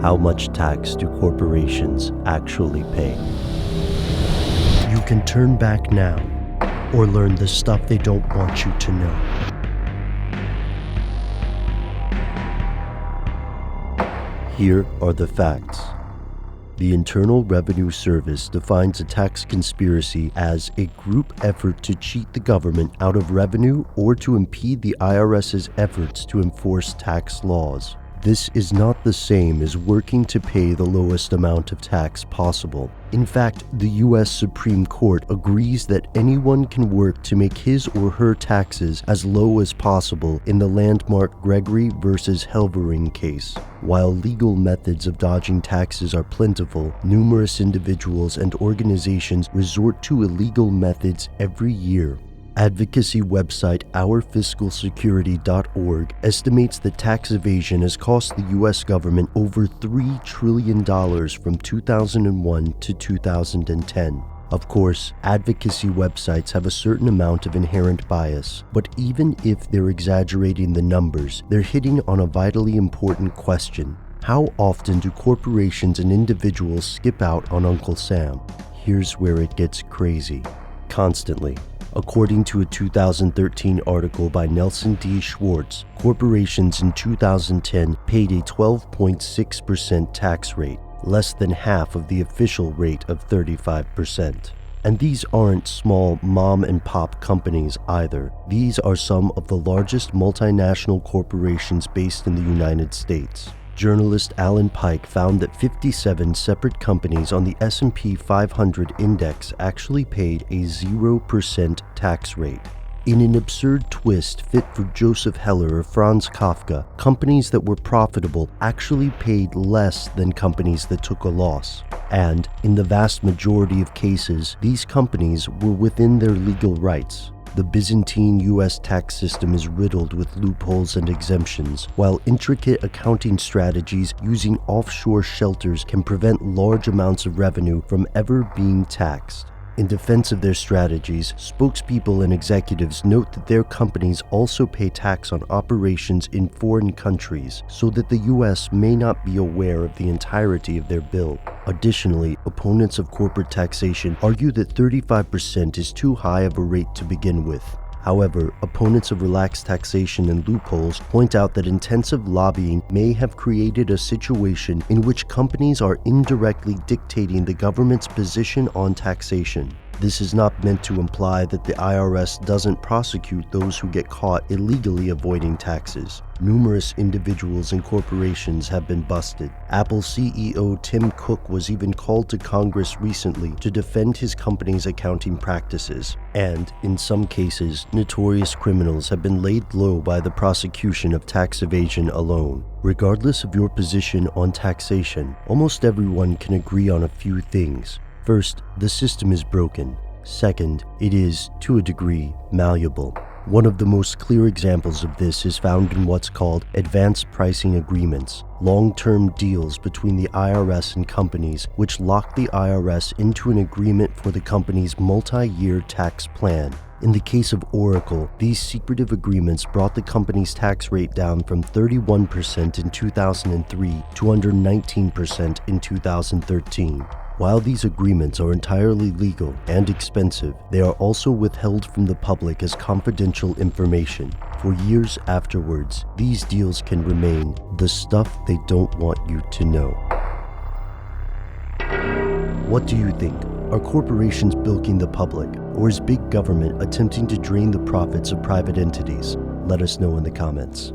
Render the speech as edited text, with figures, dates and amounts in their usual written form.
How much tax do corporations actually pay? You can turn back now or learn the stuff they don't want you to know. Here are the facts. The Internal Revenue Service defines a tax conspiracy as a group effort to cheat the government out of revenue or to impede the IRS's efforts to enforce tax laws. This is not the same as working to pay the lowest amount of tax possible. In fact, the U.S. Supreme Court agrees that anyone can work to make his or her taxes as low as possible in the landmark Gregory versus Helvering case. While legal methods of dodging taxes are plentiful, numerous individuals and organizations resort to illegal methods every year. Advocacy website OurFiscalSecurity.org estimates that tax evasion has cost the U.S. government over $3 trillion from 2001 to 2010. Of course, advocacy websites have a certain amount of inherent bias, but even if they're exaggerating the numbers, they're hitting on a vitally important question. How often do corporations and individuals skip out on Uncle Sam? Here's where it gets crazy. Constantly. According to a 2013 article by Nelson D. Schwartz, corporations in 2010 paid a 12.6% tax rate, less than half of the official rate of 35%. And these aren't small mom-and-pop companies either. These are some of the largest multinational corporations based in the United States. Journalist Alan Pike found that 57 separate companies on the S&P 500 index actually paid a 0% tax rate. In an absurd twist fit for Joseph Heller or Franz Kafka, companies that were profitable actually paid less than companies that took a loss. And, in the vast majority of cases, these companies were within their legal rights. The Byzantine U.S. tax system is riddled with loopholes and exemptions, while intricate accounting strategies using offshore shelters can prevent large amounts of revenue from ever being taxed. In defense of their strategies, spokespeople and executives note that their companies also pay tax on operations in foreign countries so that the U.S. may not be aware of the entirety of their bill. Additionally, opponents of corporate taxation argue that 35% is too high of a rate to begin with. However, opponents of relaxed taxation and loopholes point out that intensive lobbying may have created a situation in which companies are indirectly dictating the government's position on taxation. This is not meant to imply that the IRS doesn't prosecute those who get caught illegally avoiding taxes. Numerous individuals and corporations have been busted. Apple CEO Tim Cook was even called to Congress recently to defend his company's accounting practices. And, in some cases, notorious criminals have been laid low by the prosecution of tax evasion alone. Regardless of your position on taxation, almost everyone can agree on a few things. First, the system is broken. Second, it is, to a degree, malleable. One of the most clear examples of this is found in what's called advanced pricing agreements, long-term deals between the IRS and companies which lock the IRS into an agreement for the company's multi-year tax plan. In the case of Oracle, these secretive agreements brought the company's tax rate down from 31% in 2003 to under 19% in 2013. While these agreements are entirely legal and expensive, they are also withheld from the public as confidential information. For years afterwards, these deals can remain the stuff they don't want you to know. What do you think? Are corporations bilking the public, or is big government attempting to drain the profits of private entities? Let us know in the comments.